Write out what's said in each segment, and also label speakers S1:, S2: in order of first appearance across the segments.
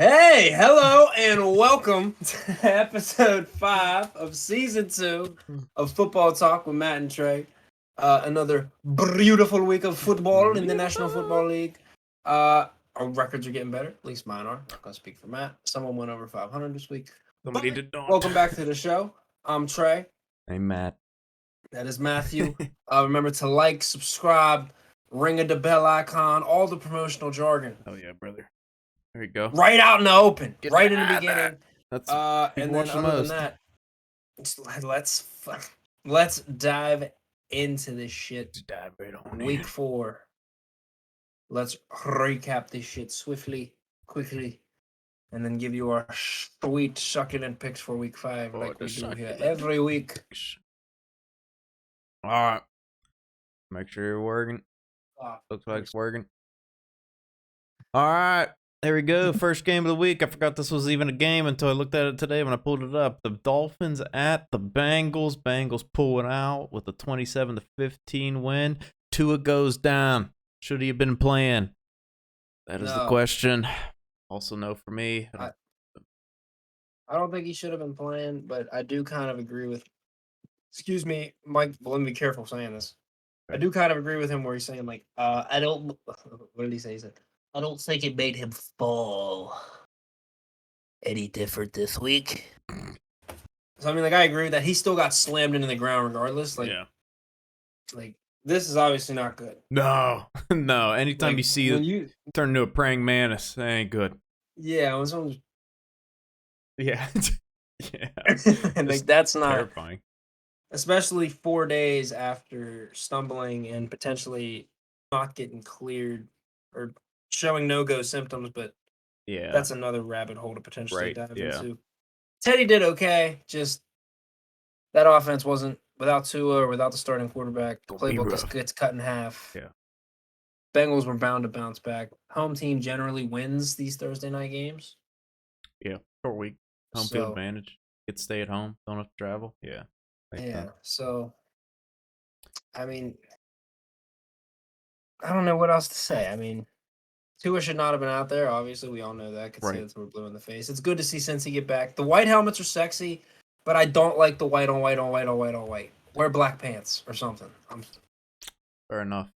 S1: Hey, hello, and welcome to episode 5 of season 2 of Football Talk with Matt and Trey. Another beautiful week of football in the National Football League. Our records are getting better, at least mine are. I'm not going to speak for Matt. Someone went over 500 this week.
S2: Somebody did not.
S1: Welcome back to the show. I'm Trey.
S2: Hey, Matt.
S1: That is Matthew. Remember to like, subscribe, ring the bell icon, all the promotional jargon.
S2: Oh, yeah, brother. There you go.
S1: Right out in the open,
S2: Get
S1: right in the
S2: that.
S1: beginning.
S2: That's
S1: And then other than that, let's dive into this shit.
S2: just dive right on
S1: Week 4. Let's recap this shit swiftly, quickly, and then give you our sweet succulent picks for week 5, like we do here every week.
S2: All right. Make sure you're working. Looks like it's working. All right. There we go. First game of the week. I forgot this was even a game until I looked at it today when I pulled it up. The Dolphins at the Bengals. Bengals pulling out with a 27-15 win. Tua goes down. Should he have been playing? That is the question. Also, no for me.
S1: I don't think he should have been playing, but I do kind of agree with. Excuse me, Mike. Let me be careful saying this. I do kind of agree with him where he's saying like, I don't. What did he say? He said, I don't think it made him fall any different this week. So I mean, like, I agree with that. He still got slammed into the ground regardless. Like,
S2: yeah.
S1: Like, this is obviously not good.
S2: No. Anytime you see it turn into a praying mantis, that ain't good.
S1: Yeah, when someone's
S2: yeah. Yeah.
S1: and like that's not
S2: terrifying.
S1: Especially 4 days after stumbling and potentially not getting cleared or showing no-go symptoms, but
S2: yeah,
S1: that's another rabbit hole to potentially dive into.
S2: Teddy
S1: did okay, just that offense wasn't without Tua or without the starting quarterback. The playbook gets cut in half.
S2: Yeah.
S1: Bengals were bound to bounce back. Home team generally wins these Thursday night games.
S2: Yeah, short week. Home field advantage. Get to stay at home. Don't have to travel. Yeah.
S1: Yeah. So, I mean, I don't know what else to say. I mean, Tua should not have been out there. Obviously, we all know that. Could say that we're blue in the face. It's good to see Cincy get back. The white helmets are sexy, but I don't like the white on white on white on white on white. Wear black pants or something.
S2: Fair enough.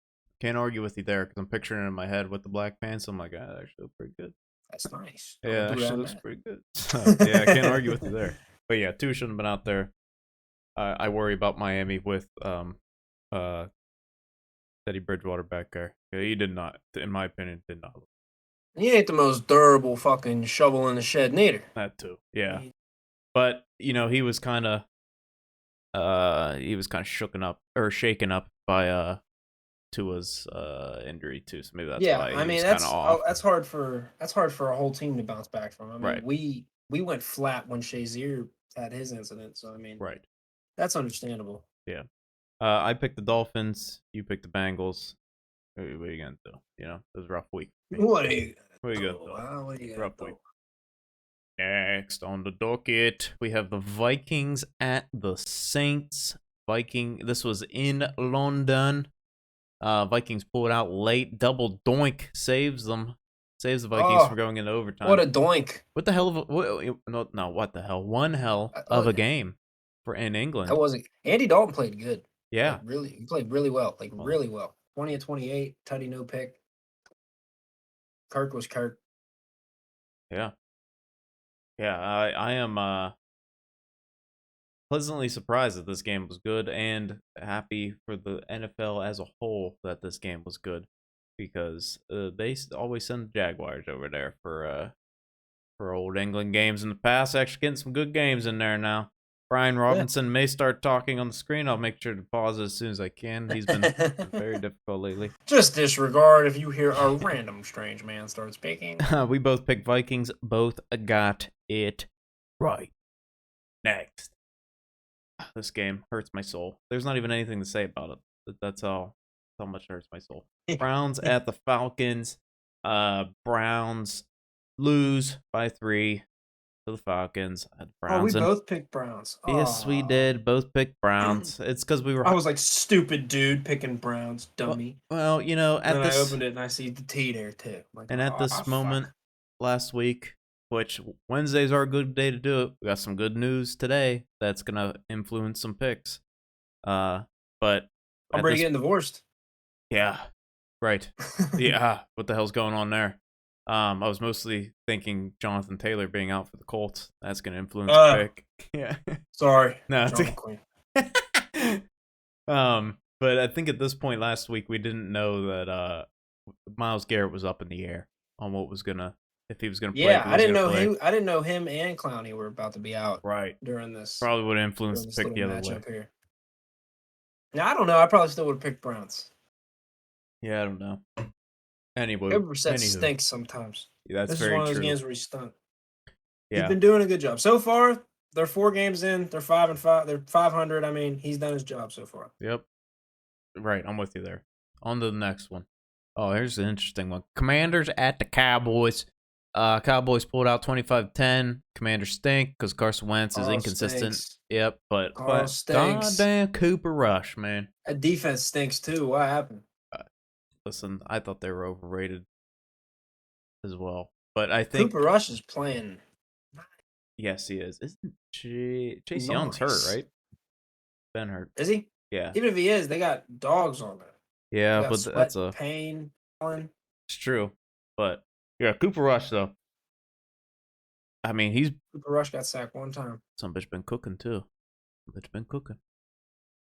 S2: Can't argue with you there because I'm picturing it in my head with the black pants. I'm like, that actually looks pretty good.
S1: That's nice.
S2: Yeah, actually looks pretty good. So, yeah, I can't argue with you there. But yeah, Tua shouldn't have been out there. I worry about Miami with Teddy Bridgewater back there. Yeah, he did not, in my opinion, did not look.
S1: He ain't the most durable fucking shovel in the shed neither.
S2: That too, yeah. But he was kind of shaken up by Tua's injury too. So maybe that's why.
S1: I mean that's hard for a whole team to bounce back from. I mean, we went flat when Shazier had his incident. So I mean, that's understandable.
S2: Yeah. I picked the Dolphins. You picked the Bengals. What are you gonna do? It was a rough week.
S1: What are you
S2: gonna do? Rough week. Next on the docket, we have the Vikings at the Saints. This was in London. Vikings pull it out late. Double doink saves them. Saves the Vikings from going into overtime.
S1: What a doink!
S2: What the hell? What the hell? One hell of a game in England.
S1: That wasn't. Andy Dalton played good.
S2: Yeah,
S1: he played really well. Really well. 20 of 28, tutty no pick. Kirk was Kirk.
S2: Yeah. Yeah, I am pleasantly surprised that this game was good and happy for the NFL as a whole that this game was good because they always send the Jaguars over there for old England games in the past. Actually getting some good games in there now. Brian Robinson may start talking on the screen. I'll make sure to pause it as soon as I can. He's been very difficult lately.
S1: Just disregard if you hear a random strange man start speaking.
S2: We both picked Vikings. Both got it right. Next. This game hurts my soul. There's not even anything to say about it. That's how much it hurts my soul. Browns at the Falcons. Browns lose by 3. The Falcons.
S1: We both picked Browns.
S2: Yes, we did. Both picked Browns. It's because we were.
S1: I was like, stupid dude picking Browns, dummy.
S2: Well,
S1: I opened it and I see the T there too.
S2: Like, and at this moment last week, which Wednesdays are a good day to do it. We got some good news today that's gonna influence some picks. But
S1: I'm ready getting divorced.
S2: Yeah, right. Yeah, what the hell's going on there? I was mostly thinking Jonathan Taylor being out for the Colts. That's gonna influence the pick. Yeah.
S1: Sorry.
S2: No, it's okay. But I think at this point last week we didn't know that Myles Garrett was up in the air on what was gonna if he was gonna play.
S1: Yeah, I didn't know I didn't know him and Clowney were about to be out.
S2: Right.
S1: During this.
S2: Probably would influence the pick the other way.
S1: Here. Now I don't know. I probably still would have picked Browns.
S2: Yeah, I don't know. Anyway,
S1: Brissett stinks sometimes.
S2: Yeah, that's
S1: this
S2: very
S1: is one of those
S2: true.
S1: games where he stunk.
S2: Yeah.
S1: He's been doing a good job so far. They're 4 games in. They're 5-5. They're 500. I mean, he's done his job so far.
S2: Yep. Right, I'm with you there. On to the next one. Oh, here's an interesting one. Commanders at the Cowboys. Cowboys pulled out 25-10. Commanders stink because Carson Wentz is inconsistent.
S1: Stinks.
S2: Yep, but
S1: stinks.
S2: goddamn Cooper Rush, man.
S1: That defense stinks too. What happened?
S2: Listen, I thought they were overrated as well, but I think
S1: Cooper Rush is playing.
S2: Yes, he is. Isn't Chase Young's hurt, right? Been hurt.
S1: Is he?
S2: Yeah.
S1: Even if he is, they got dogs on there.
S2: Yeah, but that's a
S1: pain.
S2: It's true, but yeah, Cooper Rush though. I mean,
S1: Cooper Rush got sacked 1 time.
S2: Some bitch been cooking too.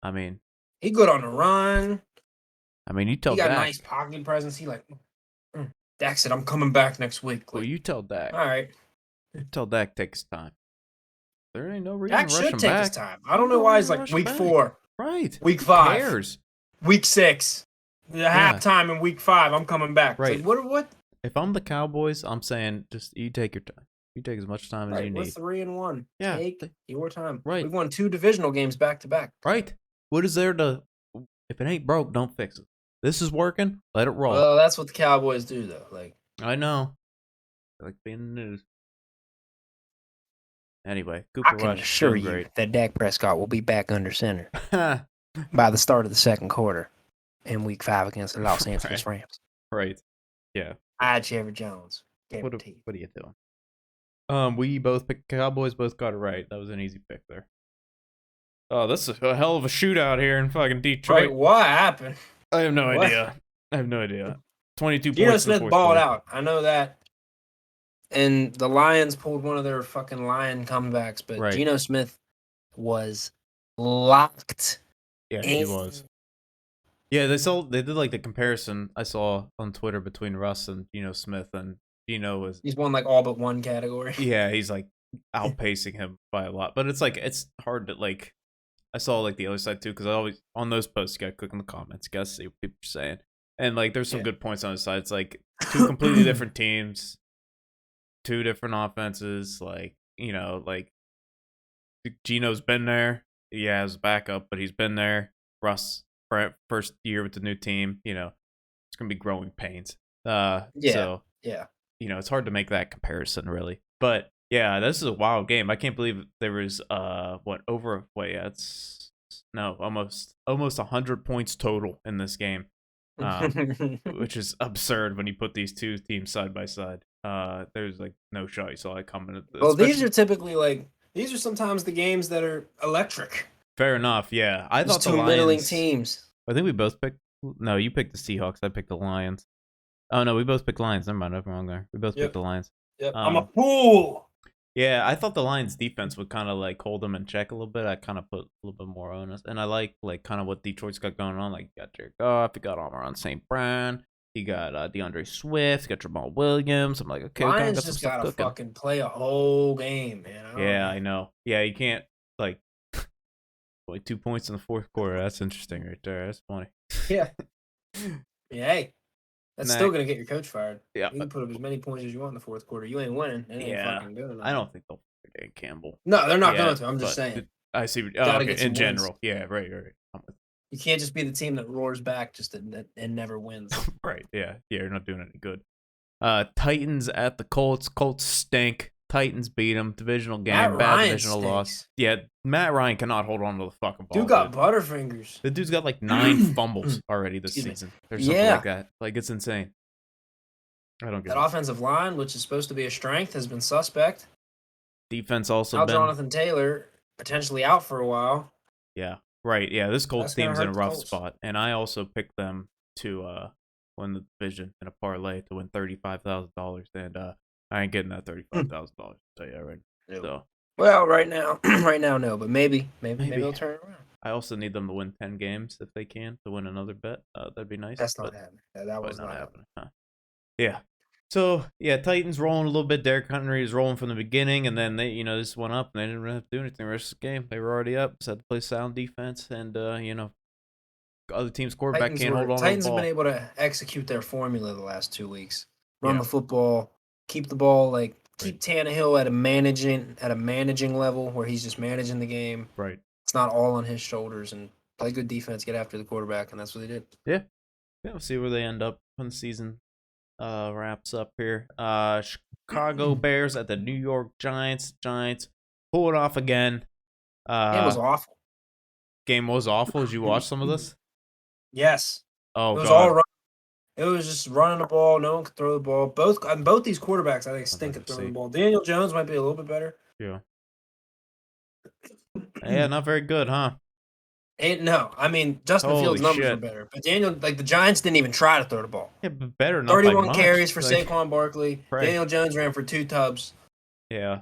S2: I mean,
S1: he good on the run.
S2: I mean, you tell
S1: he got
S2: Dak.
S1: Nice pocket presence. He Dak said, "I'm coming back next week."
S2: Well, you tell Dak.
S1: All right.
S2: Tell Dak take his time. There ain't no reason
S1: Dak
S2: to rush
S1: should take
S2: back.
S1: his time. I don't know why he's like week 4.
S2: Right.
S1: Week 5.
S2: Who cares?
S1: Week 6. Halftime in week 5. I'm coming back.
S2: Right.
S1: Like, what?
S2: If I'm the Cowboys, I'm saying just you take your time. You take as much time as you need.
S1: We're 3-1.
S2: Yeah.
S1: Take your time.
S2: Right.
S1: We've won 2 divisional games back to back.
S2: Right. What is there to? If it ain't broke, don't fix it. This is working. Let it roll.
S1: Well, that's what the Cowboys do, though. Like
S2: I know. I like being in the news. Anyway, Cooper Rush.
S1: Assure you that Dak Prescott will be back under center by the start of the second quarter in Week 5 against the Los Angeles Rams.
S2: Right. Yeah.
S1: I Jerry Jones.
S2: What are you doing? We both picked Cowboys. Both got it right. That was an easy pick there. Oh, this is a hell of a shootout here in fucking Detroit.
S1: Right, what happened?
S2: I have no idea. 22 points.
S1: Geno Smith balled out. I know that. And the Lions pulled one of their fucking lion comebacks, but Geno Smith was locked.
S2: Yeah, he was. Yeah, they did like the comparison I saw on Twitter between Russ and Geno Smith, and Geno was
S1: he's won like all but one category.
S2: Yeah, he's like outpacing him by a lot. But it's like it's hard to like. I saw like the other side too because I always on those posts you gotta click in the comments, you gotta see what people are saying, and like there's some good points on the side. It's like 2 completely different teams, 2 different offenses. Like like Geno's been there. Yeah, as a backup, but he's been there. Russ first year with the new team. It's gonna be growing pains. So it's hard to make that comparison really, but. Yeah, this is a wild game. I can't believe there was it's almost 100 points total in this game, which is absurd when you put these 2 teams side by side. There's like no shot you saw it coming.
S1: Well, these are typically these are sometimes the games that are electric.
S2: Fair enough. Yeah, I thought
S1: 2
S2: the Lions,
S1: middling teams.
S2: I think we both picked. No, you picked the Seahawks. I picked the Lions. Oh no, we both picked Lions. Never mind, I'm wrong there. We both picked the Lions.
S1: Yep, I'm a fool.
S2: Yeah, I thought the Lions defense would kind of like hold them in check a little bit. I kind of put a little bit more on us, and I like kind of what Detroit's got going on. Like, you got Jared Goff, you got Amon St. Brown, you got DeAndre Swift, you got Jamal Williams. I'm like, okay,
S1: Lions just gotta fucking play a whole game, man.
S2: I know. Yeah, you can't like 2 points in the 4th quarter. That's interesting right there. That's funny.
S1: Yeah. Hey. That's still gonna get your coach fired.
S2: Yeah,
S1: you can put up as many points as you want in the 4th quarter. You ain't winning. It ain't fucking good.
S2: I don't think they'll figure Campbell.
S1: No, they're not going to. I'm just saying.
S2: I see. In general, yeah, right.
S1: You can't just be the team that roars back and never wins.
S2: Right. Yeah. You're not doing any good. Titans at the Colts. Colts stink. Titans beat them. Divisional game. Bad divisional loss. Yeah, Matt Ryan cannot hold on to the fucking ball.
S1: Dude got butterfingers.
S2: The dude's got like 9 fumbles already this season. Or something like that. Like, it's insane. I don't get
S1: That
S2: it.
S1: offensive line, which is supposed to be a strength, has been suspect.
S2: Defense also
S1: Now
S2: been.
S1: Jonathan Taylor potentially out for a while.
S2: Yeah, right. Yeah, this Colts
S1: That's gonna
S2: team's in
S1: hurt
S2: a
S1: the
S2: rough
S1: Colts.
S2: spot, and I also picked them to win the division in a parlay to win $35,000, and I ain't getting that $35,000. Tell you that right.
S1: No.
S2: So
S1: Well, right now, no, but maybe they'll turn it around.
S2: I also need them to win 10 games if they can to win another bet. That'd be nice.
S1: That's not happening. That was
S2: not
S1: not
S2: happening. Huh? Yeah. So yeah, Titans rolling a little bit. Derrick Henry is rolling from the beginning, and then they, this went up, and they didn't really have to do anything the rest of the game. They were already up, so had to play sound defense, and other team's quarterback can't hold on to the
S1: Titans have
S2: ball.
S1: been able to execute their formula the last 2 weeks. Run the football, keep the ball, keep Tannehill at a managing level where he's just managing the game.
S2: Right.
S1: It's not all on his shoulders, and play good defense, get after the quarterback, and that's what they did.
S2: Yeah. We'll see where they end up when the season wraps up here. Chicago Bears at the New York Giants. Giants pull it off again.
S1: It was awful.
S2: Game was awful. Did you watch some of this?
S1: Yes.
S2: Oh,
S1: it was
S2: God.
S1: all run. It was just running the ball. No one could throw the ball. Both these quarterbacks, I think, stink at throwing the ball. Daniel Jones might be a little bit better.
S2: Yeah. Yeah, not very good, huh?
S1: No, I mean Justin Fields' numbers were better, but the Giants didn't even try to throw the ball.
S2: Yeah, but better. Not
S1: 31
S2: by much.
S1: carries for Saquon Barkley.
S2: Right.
S1: Daniel Jones ran for 2 tubs.
S2: Yeah,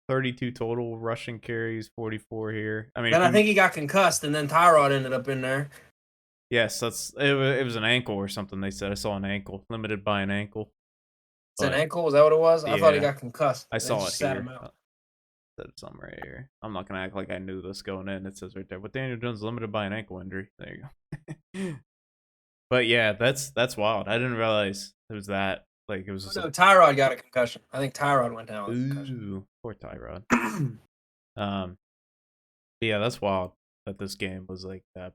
S2: 32 total rushing carries, 44 here. I mean,
S1: then I think he got concussed, and then Tyrod ended up in there.
S2: Yes, it was an ankle or something. They said I saw an ankle, limited by an ankle.
S1: It's an ankle. Was that what it was?
S2: Yeah.
S1: I thought he got concussed.
S2: I saw it
S1: sat
S2: here.
S1: him out.
S2: Said something right here. I'm not gonna act like I knew this going in. It says right there, but Daniel Jones limited by an ankle injury. There you go. But yeah, that's wild. I didn't realize it was that. Like it was. Just
S1: Tyrod got a concussion. I think Tyrod went down with a concussion.
S2: Ooh, poor Tyrod. Yeah, that's wild that this game was like that.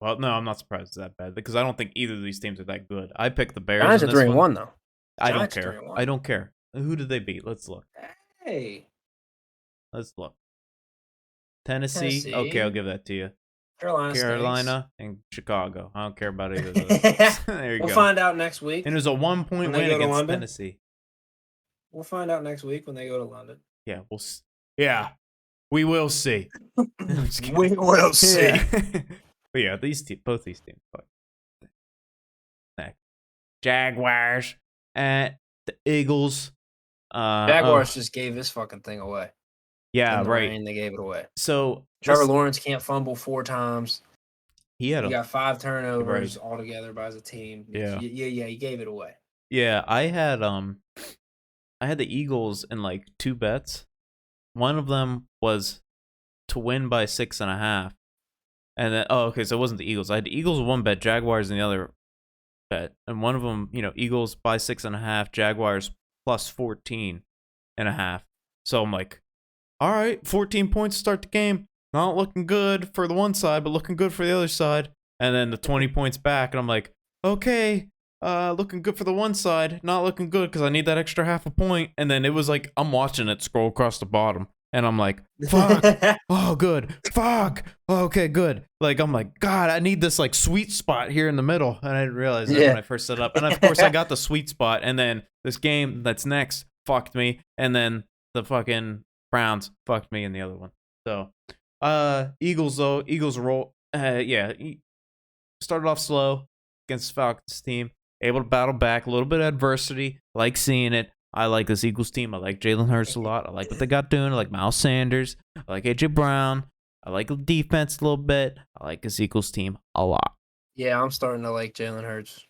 S2: Well, no, I'm not surprised it's that bad because I don't think either of these teams are that good. I picked the Bears.
S1: Giants are 3-1 though.
S2: I don't care. I don't care. Who did they beat? Let's look.
S1: Hey.
S2: Let's look. Tennessee. Okay, I'll give that to you.
S1: Carolina
S2: and Chicago. I don't care about either of those. There you go.
S1: We'll find out next week.
S2: And it was a 1-point win against Tennessee.
S1: We'll find out next week when they go to London.
S2: Yeah, we will see.
S1: We will see.
S2: Yeah. But yeah, both these teams. Next. Jaguars at the Eagles.
S1: Jaguars just gave this fucking thing away.
S2: Yeah, right.
S1: Rain, they gave it away.
S2: So
S1: Trevor Lawrence can't fumble 4 times.
S2: He
S1: got 5 turnovers altogether by the team.
S2: Yeah,
S1: he gave it away.
S2: Yeah, I had the Eagles in like 2 bets. One of them was to win by 6.5, and then okay, so it wasn't the Eagles. I had the Eagles 1 bet, Jaguars in the other bet, and one of them, Eagles by 6.5, Jaguars plus 14.5. So I'm like, all right, 14 points to start the game. Not looking good for the one side, but looking good for the other side. And then the 20 points back, and I'm like, okay, looking good for the one side, not looking good because I need that extra half a point. And then it was like, I'm watching it scroll across the bottom, and I'm like, fuck, oh, good, fuck, okay, good. Like, I'm like, God, I need this like sweet spot here in the middle. And I didn't realize that when I first set up. And of course, I got the sweet spot. And then this game that's next fucked me. And then the fucking Browns fucked me in the other one. So, Eagles roll. Started off slow against the Falcons team, able to battle back, a little bit of adversity. Like seeing it. I like this Eagles team. I like Jalen Hurts a lot. I like what they got doing. I like Miles Sanders. I like AJ Brown. I like the defense a little bit. I like this Eagles team a lot.
S1: Yeah, I'm starting to like Jalen Hurts.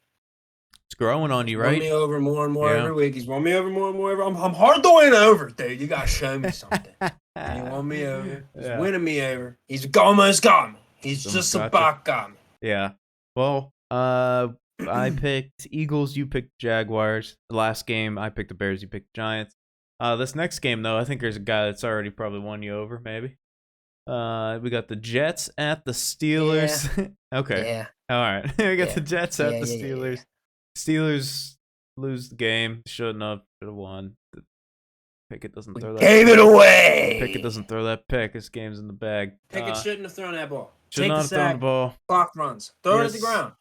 S2: It's growing on you, right?
S1: Won me over more and more every week. He's won me over more and more. I'm hard to win over, dude. You gotta show me something. He won me over. He's winning me over. He's almost got me. He's just about got me.
S2: Yeah. Well, I picked Eagles. You picked Jaguars. The last game, I picked the Bears. You picked the Giants. This next game, though, I think there's a guy that's already probably won you over, maybe. We got the Jets at the Steelers. Yeah. Okay.
S1: Yeah.
S2: All right. We got the Jets at the Steelers. Yeah. Steelers lose the game. Shouldn't have. Should have won. Pickett doesn't throw that.
S1: Gave it away.
S2: Pickett doesn't throw that pick. This game's in the bag.
S1: Pickett shouldn't have thrown that ball.
S2: Should not have thrown the ball.
S1: Clock runs. Throw it at the ground.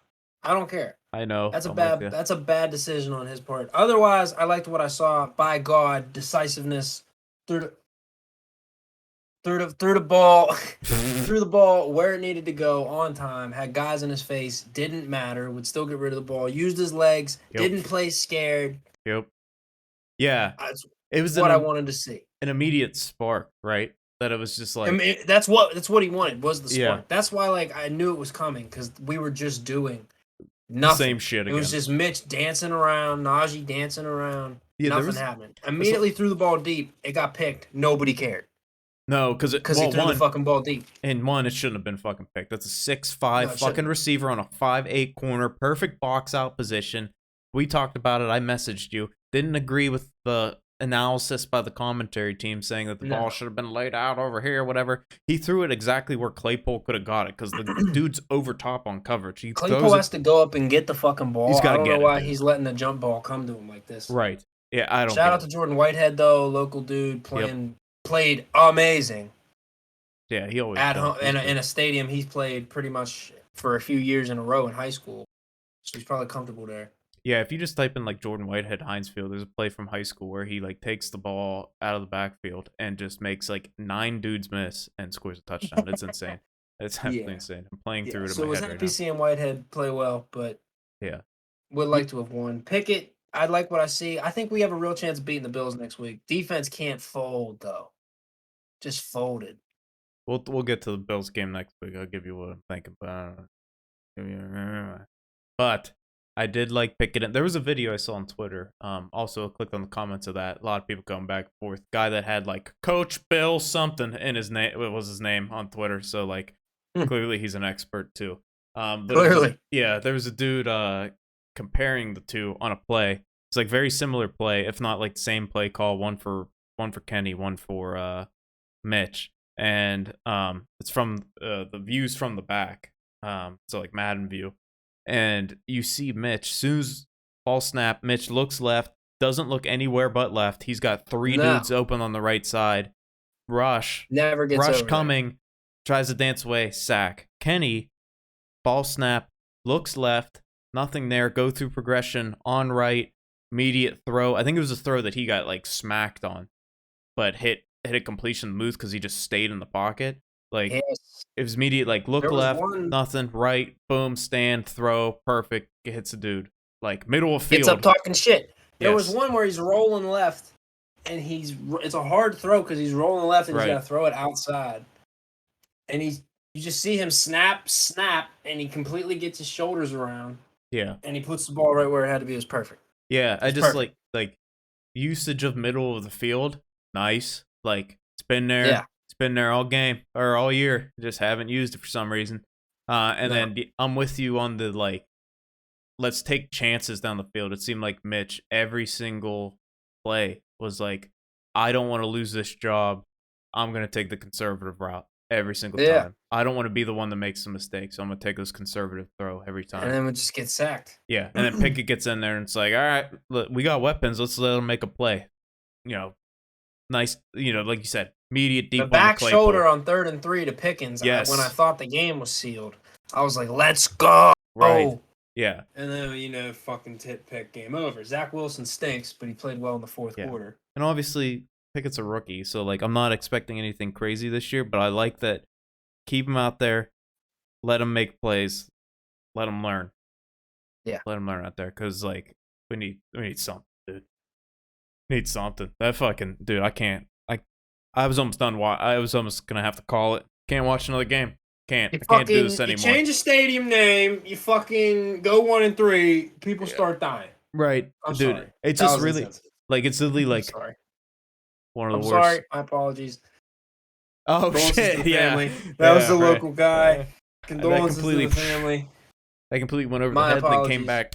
S1: I don't care.
S2: I know.
S1: That's
S2: I'm with you.
S1: that's a bad decision on his part. Otherwise, I liked what I saw. By God, decisiveness through the ball, threw the ball where it needed to go on time. Had guys in his face, didn't matter. Would still get rid of the ball. Used his legs.
S2: Yep.
S1: Didn't play scared.
S2: Yep. Yeah.
S1: That's
S2: It was
S1: what I wanted to see.
S2: An immediate spark, right? That it was just like,
S1: I mean, that's what he wanted, was the spark.
S2: Yeah.
S1: That's why, like, I knew it was coming, because we were just doing nothing.
S2: Same shit again.
S1: It was just Mitch dancing around, Najee dancing around.
S2: Yeah,
S1: nothing happened. Immediately threw the ball deep. It got picked. Nobody cared.
S2: No, because
S1: he threw the fucking ball deep.
S2: And one, it shouldn't have been fucking picked. That's a 6'5" fucking receiver on a 5'8" corner, perfect box out position. We talked about it. I messaged you. Didn't agree with the analysis by the commentary team saying that the ball should have been laid out over here, whatever. He threw it exactly where Claypool could have got it because the dude's over top on coverage.
S1: Claypool has to go up and get the fucking ball.
S2: He's
S1: I don't know why he's letting the jump ball come to him like this.
S2: Right. Yeah, I don't.
S1: Shout out to Jordan Whitehead though, local dude played amazing.
S2: Yeah, he always
S1: at home in a stadium he's played pretty much for a few years in a row in high school, so he's probably comfortable there.
S2: Yeah, if you just type in like Jordan Whitehead Heinz Field, there's a play from high school where he like takes the ball out of the backfield and just makes like 9 dudes miss and scores a touchdown. It's insane. It's absolutely insane. I'm playing through it in my head right now. So
S1: it was happy seeing Whitehead play well, but
S2: yeah,
S1: would like to have won. Pickett, I like what I see. I think we have a real chance of beating the Bills next week. Defense can't fold though. Just folded.
S2: We'll get to the Bills game next week. I'll give you what I'm thinking, but I did like Pickett. There was a video I saw on Twitter. Also clicked on the comments of that. A lot of people going back and forth. Guy that had like Coach Bill something in his name. What was his name on Twitter? So like clearly he's an expert too.
S1: Clearly,
S2: there was a dude comparing the two on a play. It's like very similar play, if not like the same play call. One for Kenny, one for Mitch, and it's from the views from the back. So like Madden view. And you see Mitch, soon as ball snap, Mitch looks left, doesn't look anywhere but left. He's got 3 dudes open on the right side. Rush.
S1: Never gets
S2: Rush
S1: over
S2: coming,
S1: there.
S2: Tries to dance away, sack. Kenny, ball snap, looks left, nothing there, go through progression, on right, immediate throw. I think it was a throw that he got like smacked on, but hit a completion move because he just stayed in the pocket. Like, it was immediate, like, look left, nothing, right, boom, stand, throw, perfect, hits a dude. Like, middle of field.
S1: Gets up talking shit. There was one where he's rolling left, and it's a hard throw because he's rolling left, and he's got to throw it outside. And you just see him snap, and he completely gets his shoulders around.
S2: Yeah.
S1: And he puts the ball right where it had to be. It was perfect.
S2: Yeah, I just, like, usage of middle of the field, nice. Like, it's been there.
S1: Yeah.
S2: It's been there all game or all year. Just haven't used it for some reason. Then I'm with you on the like, let's take chances down the field. It seemed like Mitch every single play was like, I don't want to lose this job. I'm gonna take the conservative route every single time. I don't want to be the one that makes the mistake, so I'm gonna take this conservative throw every time.
S1: And then we just get sacked.
S2: Yeah, and then Pickett gets in there and it's like, all right, look, we got weapons. Let's let them make a play. You know, nice. You know, like you said. Immediate deep
S1: the back shoulder on 3rd and 3 to Pickens.
S2: Yes.
S1: When I thought the game was sealed, I was like, "Let's go!"
S2: Right? Yeah.
S1: And then fucking pick game over. Zach Wilson stinks, but he played well in the 4th quarter.
S2: And obviously, Pickett's a rookie, so like I'm not expecting anything crazy this year. But I like that. Keep him out there. Let him make plays. Let him learn.
S1: Yeah.
S2: Let him learn out there, because like we need something, dude. Need something. That fucking dude. I can't. I was almost done. I was almost gonna have to call it. Can't watch another game. I can't do this anymore.
S1: You change a stadium name. You fucking go 1-3. People start dying.
S2: Right,
S1: I'm
S2: dude.
S1: sorry.
S2: It's just really like it's literally like one of the worst.
S1: Sorry. My apologies.
S2: Oh shit! Yeah,
S1: that was the local guy. Condolences to the family.
S2: I completely went over the head and then came back.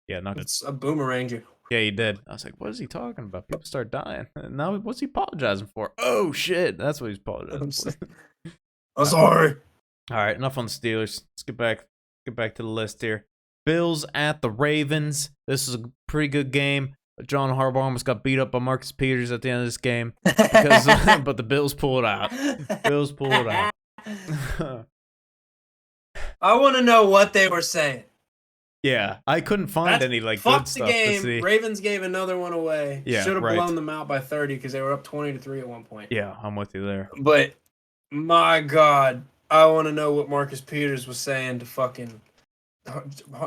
S2: Yeah, not good.
S1: It's a boomerang.
S2: Yeah, he did. I was like, what is he talking about? People start dying. And now what's he apologizing for? Oh, shit. That's what he's apologizing for.
S1: I'm sorry.
S2: All right, enough on the Steelers. Let's get back to the list here. Bills at the Ravens. This is a pretty good game. John Harbaugh almost got beat up by Marcus Peters at the end of this game. But the Bills pull it out.
S1: I want to know what they were saying.
S2: Yeah, I couldn't find any like good stuff to see.
S1: Ravens gave another one away.
S2: Yeah,
S1: should have
S2: right.
S1: blown them out by 30 because they were up 20-3 at one point.
S2: Yeah, I'm with you there.
S1: But my God, I want to know what Marcus Peters was saying to fucking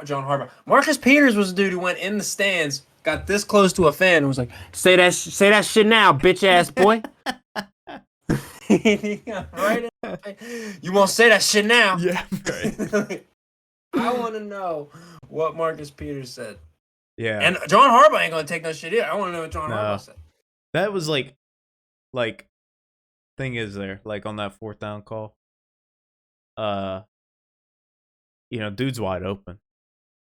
S1: John Harbaugh. Marcus Peters was the dude who went in the stands, got this close to a fan, and was like, "Say that shit now, bitch ass boy." Right. You won't say that shit now.
S2: Yeah. Right.
S1: I want to know what Marcus Peters said.
S2: Yeah.
S1: And John Harbaugh ain't gonna take no shit either. I want to know what John Harbaugh said.
S2: That was like, thing is there, like on that fourth down call. Dude's wide open.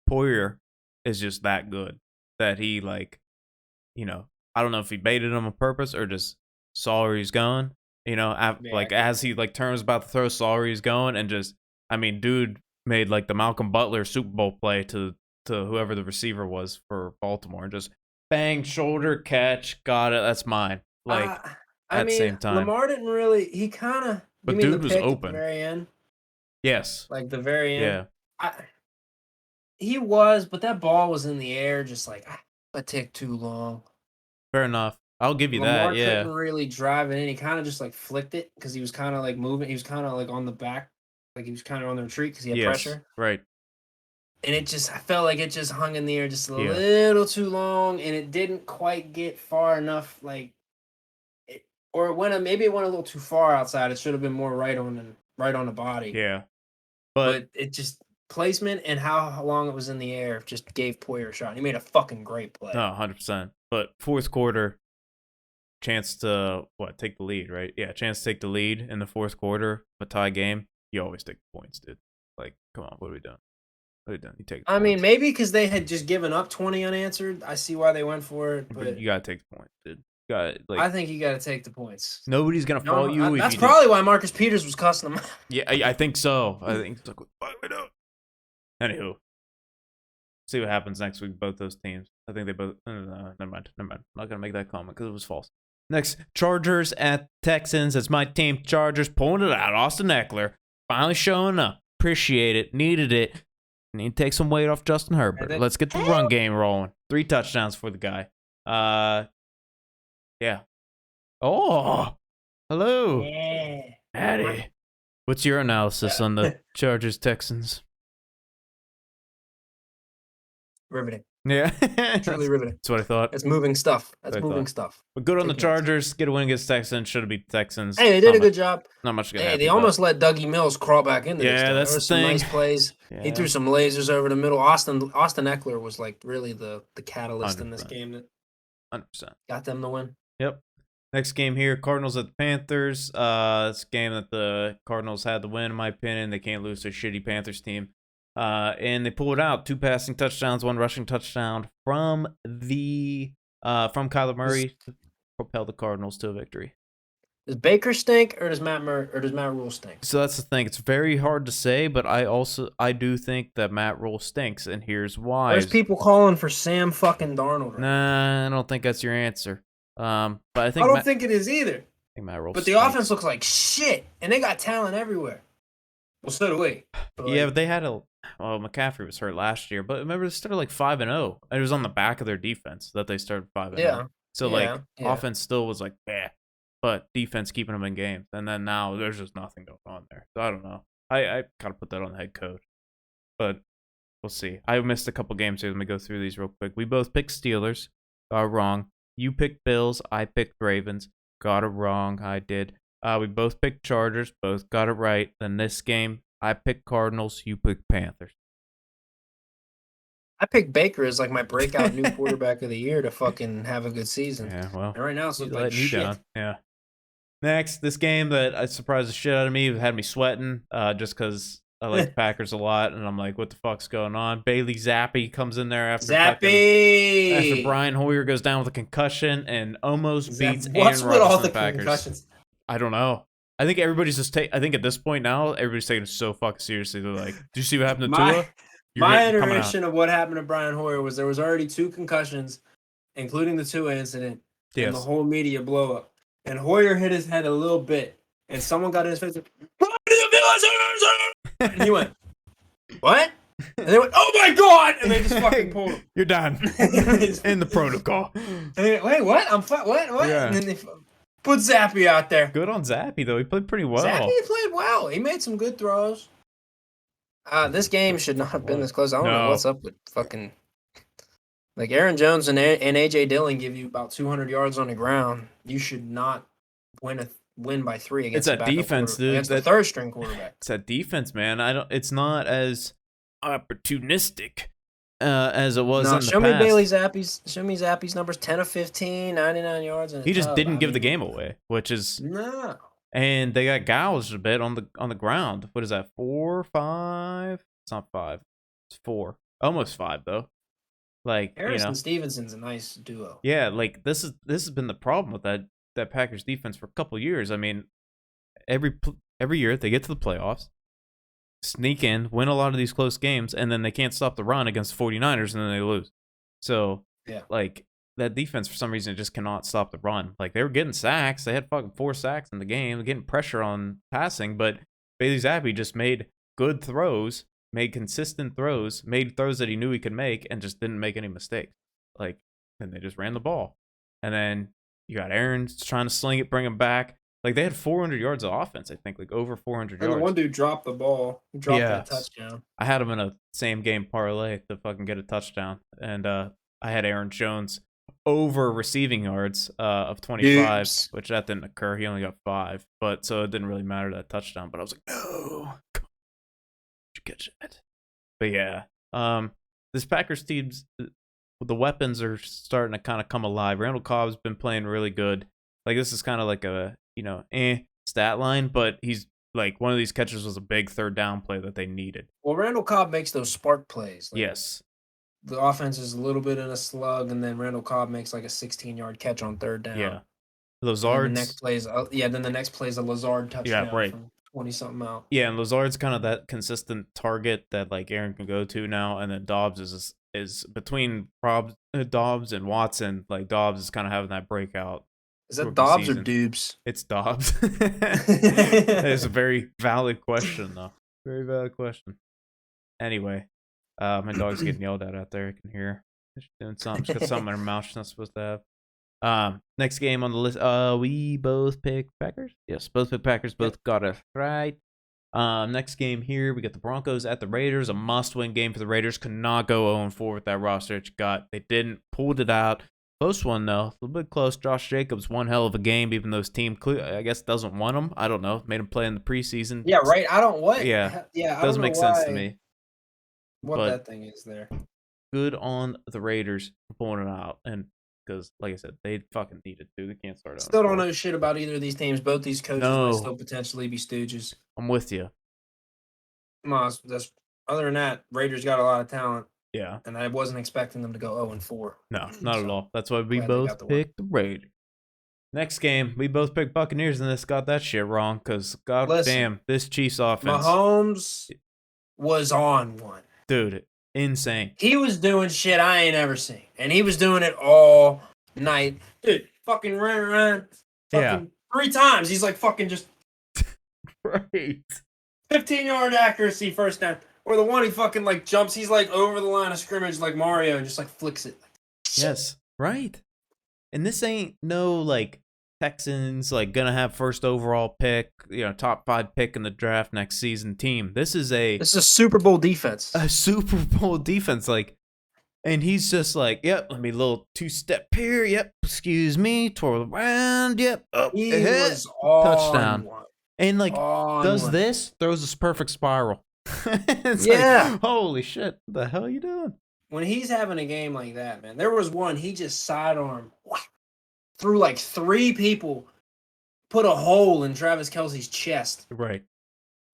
S2: Poyer is just that good that he I don't know if he baited him on purpose or just saw where he's going. As he turns about to throw, saw where he's going, and dude made the Malcolm Butler Super Bowl play to whoever the receiver was for Baltimore, and just bang, shoulder catch, got it, that's mine. At the same time,
S1: Lamar didn't really. He kind of.
S2: But dude was open.
S1: At the very end.
S2: Yes.
S1: The very end.
S2: Yeah.
S1: He was, but that ball was in the air, just it took too long.
S2: Fair enough. I'll give you
S1: Lamar
S2: that. Yeah.
S1: Couldn't really drive it in. He kind of just flicked it because he was kind of moving. He was kind of on the back, he was kind of on the retreat because he had pressure.
S2: Right.
S1: And I felt like it just hung in the air just a little too long, and it didn't quite get far enough. Maybe it went a little too far outside. It should have been more right on the body.
S2: Yeah.
S1: But it just placement and how long it was in the air just gave Poyer a shot. He made a fucking great play.
S2: No, 100%. But fourth quarter, chance to take the lead, right? Yeah, chance to take the lead in the fourth quarter, a tie game. You always take the points, dude. Come on, what are we doing? You take.
S1: I mean, maybe because they had just given up 20 unanswered. I see why they went for it, but
S2: you gotta take the points, dude.
S1: I think you gotta take the points.
S2: Nobody's gonna fault you.
S1: That's probably why Marcus Peters was cussing them.
S2: Yeah, I think so. I think it's what do we do? Anywho, see what happens next week. Both those teams. I think they both. Never mind. I'm not gonna make that comment because it was false. Next, Chargers at Texans. It's my team. Chargers pulling it out. Austin Eckler finally showing up. Appreciate it. Needed it. Need to take some weight off Justin Herbert. Let's get the run game rolling. 3 touchdowns for the guy. Yeah. Oh, hello.
S1: Yeah.
S2: Addy. What's your analysis on the Chargers Texans?
S1: Riveting.
S2: Yeah.
S1: Truly riveting.
S2: That's what I thought.
S1: It's moving stuff. That's moving stuff.
S2: But good on the Chargers. Get a win against Texans. Should have beat the Texans.
S1: Hey, they did a good job.
S2: Not much good.
S1: Hey, they almost let Dougie Mills crawl back into this.
S2: Yeah, that's the
S1: some
S2: thing.
S1: Nice plays. Yeah. He threw some lasers over the middle. Austin Eckler was really the catalyst
S2: 100%.
S1: in this game that
S2: 100%.
S1: got them the win.
S2: Yep. Next game here, Cardinals at the Panthers. It's a game that the Cardinals had to win, in my opinion. They can't lose to a shitty Panthers team. And they pulled out 2 passing touchdowns, 1 rushing touchdown from Kyler Murray to propel the Cardinals to a victory.
S1: Does Baker stink or does Matt Rule stink?
S2: So that's the thing. It's very hard to say, but I do think that Matt Rule stinks, and here's why.
S1: There's people calling for Sam fucking Darnold. Right
S2: nah, I don't think that's your answer. But I
S1: don't think it is either.
S2: I think Matt Rule
S1: but
S2: stinks.
S1: The offense looks like shit, and they got talent everywhere. Well, so do we.
S2: But they had McCaffrey was hurt last year, but remember they started 5-0. It was on the back of their defense that they started 5-0.
S1: Yeah.
S2: So offense still was but defense keeping them in games. And then now there's just nothing going on there. So I don't know. I gotta put that on the head coach. But we'll see. I missed a couple games here. Let me go through these real quick. We both picked Steelers. Got it wrong. You picked Bills. I picked Ravens. Got it wrong. I did. We both picked Chargers. Both got it right. Then this game, I picked Cardinals. You picked Panthers.
S1: I picked Baker as my breakout new quarterback of the year to fucking have a good season.
S2: Yeah, well.
S1: And right now it's looking
S2: like
S1: shit.
S2: Down. Yeah. Next, this game that I surprised the shit out of me, it had me sweating just because I like the Packers a lot, and I'm like, what the fuck's going on? Bailey Zappi comes in there after Brian Hoyer goes down with a concussion and almost beats Aaron Rodgers and the Packers. Concussions? I don't know. I think everybody's just I think at this point now, everybody's taking it so fucking seriously. They're like, "Did you see what happened to Tua?"
S1: My iteration of what happened to Brian Hoyer was there was already 2 concussions, including the Tua incident, and the whole media blow up. And Hoyer hit his head a little bit, and someone got in his face. And he went. what? And they went, oh my god! And they just fucking pulled him.
S2: You're done. In the protocol.
S1: Wait, what? What?
S2: Yeah.
S1: And then they put Zappy out there.
S2: Good on Zappy, though. He played pretty well.
S1: Zappy played well. He made some good throws. This game should not have been this close. I don't know what's up with fucking... Like, Aaron Jones and A.J. Dillon give you about 200 yards on the ground. You should not win by 3 against
S2: it's that defense, dude.
S1: Against the third-string quarterback.
S2: It's that defense, man. It's not as opportunistic as it was in the past.
S1: Show me Zappy's numbers: 10 of 15, 99 yards. And
S2: he just didn't give the game away, which is
S1: no.
S2: And they got gouged a bit on the ground. What is that? 4, 5? It's not 5. It's 4. Almost 5 though. Like
S1: Harrison Stevenson's a nice duo.
S2: Yeah, like this has been the problem with that Packers defense for a couple years. I mean, every year they get to the playoffs, sneak in, win a lot of these close games, and then they can't stop the run against 49ers, and then they lose. So,
S1: yeah,
S2: like, that defense, for some reason, just cannot stop the run. Like, they were getting sacks. They had fucking 4 sacks in the game, getting pressure on passing, but Bailey Zappi just made good throws, made consistent throws, made throws that he knew he could make, and just didn't make any mistakes. Like, and they just ran the ball. And then you got Aaron trying to sling it, bring him back. Like, they had 400 yards of offense, I think, like over 400 yards.
S1: And the one dude dropped the ball. He dropped that touchdown.
S2: I had him in a same game parlay to fucking get a touchdown. And I had Aaron Jones over receiving yards of 25,
S1: Oops.
S2: Which that didn't occur. He only got 5. But so it didn't really matter that touchdown. But I was like, no, you catch that. But yeah, this Packers team's the weapons are starting to kind of come alive. Randall Cobb's been playing really good. Like, this is kind of like a stat line, but he's like, one of these catches was a big third down play that they needed.
S1: Well, Randall Cobb makes those spark plays. Like,
S2: yes.
S1: The offense is a little bit in a slug, and then Randall Cobb makes like a 16-yard catch on third down.
S2: Yeah. Lazard's...
S1: then the next play is a Lazard touchdown.
S2: Yeah, right.
S1: From 20-something out.
S2: Yeah, and Lazard's kind of that consistent target that, like, Aaron can go to now, and then Dobbs is between Dobbs and Watson. Like, Dobbs is kind of having that breakout.
S1: Is that Dobbs or Doobs?
S2: It's Dobbs. It's a very valid question, though. Very valid question. Anyway, my dog's getting yelled at out there. I can hear. She's doing something. She's got something in her mouth she's not supposed to have. Next game on the list. We both picked Packers. Yes, both picked Packers. Both got it right. Next game here, we got the Broncos at the Raiders. A must-win game for the Raiders. Could not go 0-4 with that roster that you got. They didn't. Pulled it out. Close one, though. A little bit close. Josh Jacobs, one hell of a game, even though his team, I guess, doesn't want him. I don't know. Made him play in the preseason.
S1: Yeah, right. I don't what.
S2: Yeah.
S1: Yeah.
S2: Doesn't make sense to me.
S1: What that thing is there.
S2: Good on the Raiders for pulling it out. And because, like I said, they fucking needed to. They can't start out.
S1: Still don't know shit about either of these teams. Both these coaches might still potentially be stooges.
S2: I'm with you.
S1: Other than that, Raiders got a lot of talent.
S2: Yeah.
S1: And I wasn't expecting them to go 0-4.
S2: No, not at all. That's why we both picked the Raiders. Next game, we both picked Buccaneers, and this got that shit wrong because, damn, this Chiefs offense.
S1: Mahomes was on one.
S2: Dude, insane.
S1: He was doing shit I ain't ever seen. And he was doing it all night. Dude, fucking ran around. Fucking 3 times. He's like fucking just.
S2: Right.
S1: 15-yard accuracy first down. Or the one he fucking like jumps, he's like over the line of scrimmage like Mario and just like flicks it.
S2: Yes, right. And this ain't no like Texans like gonna have first overall pick, top 5 pick in the draft next season team. This is a
S1: Super Bowl defense.
S2: A Super Bowl defense, like, and he's just like, yep, let me little 2-step here, yep, excuse me, twirl around, yep, up,
S1: he was on
S2: touchdown.
S1: One.
S2: And like throws this perfect spiral. It's like, holy shit, what the hell are you doing?
S1: When he's having a game like that, man, there was one, he just sidearm through like 3 people, put a hole in Travis Kelce's chest.
S2: Right.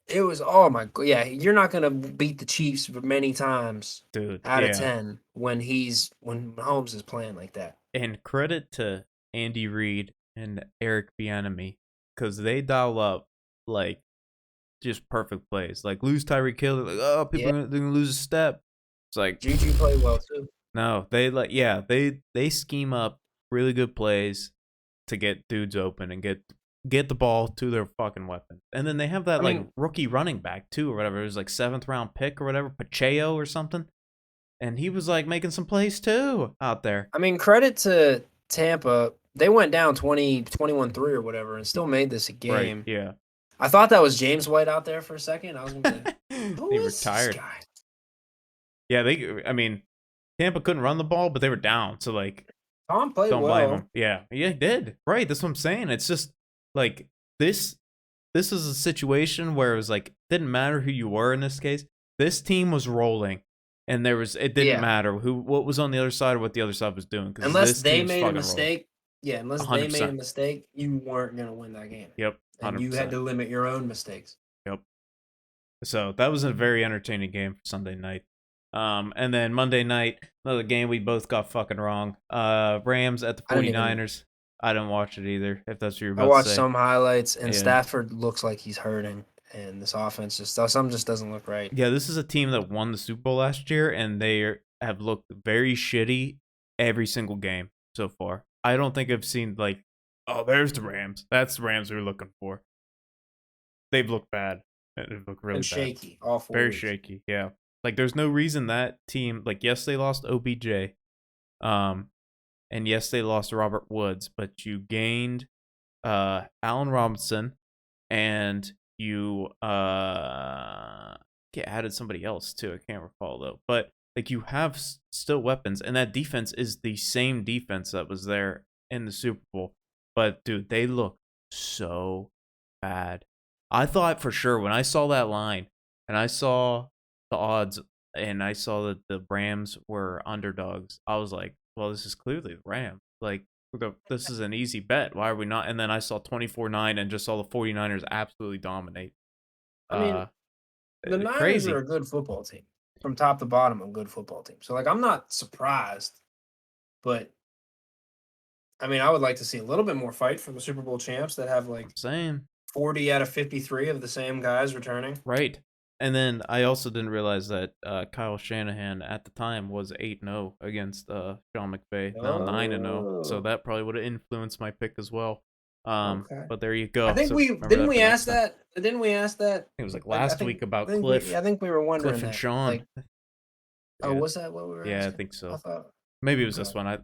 S1: It was, oh my god, yeah, you're not going to beat the Chiefs many times out of 10 when Mahomes is playing like that.
S2: And credit to Andy Reid and Eric Bieniemy, because they dial up like just perfect plays. Like lose Tyreek Hill, like, oh, people are gonna lose a step. It's like
S1: Juju played well too.
S2: No, they they scheme up really good plays to get dudes open and get get the ball to their fucking weapon. And then they have that rookie running back too, or whatever. It was like 7th round pick or whatever, Pacheco or something. And he was like making some plays too out there.
S1: I mean, credit to Tampa. They went down 21-3 or whatever and still made this a game.
S2: Right, yeah.
S1: I thought that was James White out there for a second. I was going to be like,
S2: he retired. Yeah, Tampa couldn't run the ball, but they were down. So, like,
S1: Tom played
S2: don't
S1: well.
S2: blame him. Yeah, he did. Right, that's what I'm saying. It's just, like, this is a situation where it was, like, didn't matter who you were in this case. This team was rolling. And it didn't matter what was on the other side or what the other side was doing.
S1: Unless they made a mistake. Yeah, unless they made a mistake, you weren't going to win that game.
S2: Yep. 100%.
S1: And you had to limit your own mistakes.
S2: Yep. So that was a very entertaining game for Sunday night. And then Monday night, another game we both got fucking wrong. Rams at the 49ers. I didn't watch it either, if that's what you're about to say.
S1: I watched some highlights, and Stafford looks like he's hurting. And this offense something just doesn't look right.
S2: Yeah, this is a team that won the Super Bowl last year, and they have looked very shitty every single game so far. I don't think I've seen there's the Rams. That's the Rams we were looking for. They've looked bad. They've looked really bad.
S1: Shaky. All 4
S2: Very
S1: weeks.
S2: shaky. Yeah, there's no reason that team. Yes, they lost OBJ, and yes, they lost Robert Woods, but you gained Allen Robinson, and you added somebody else too. I can't recall though. But you have still weapons, and that defense is the same defense that was there in the Super Bowl. But dude, they look so bad. I thought for sure when I saw that line and I saw the odds and I saw that the Rams were underdogs, I was like, well, this is clearly the Rams. This is an easy bet. Why are we not? And then I saw 24-9 and just saw the 49ers absolutely dominate.
S1: I mean, the Niners are a good football team. From top to bottom, a good football team. So, I'm not surprised. But, I would like to see a little bit more fight from the Super Bowl champs that have, 40 out of 53 of the same guys returning.
S2: Right. And then I also didn't realize that Kyle Shanahan at the time was 8-0 against Sean McVay, now 9-0. So that probably would have influenced my pick as well.
S1: Okay.
S2: But there you go.
S1: I think didn't we ask that? Didn't we ask that?
S2: It was last week about Cliff.
S1: I think we were wondering
S2: Cliff and Sean.
S1: Was that what we were?
S2: Yeah,
S1: asking?
S2: I think so. Maybe it was this one. I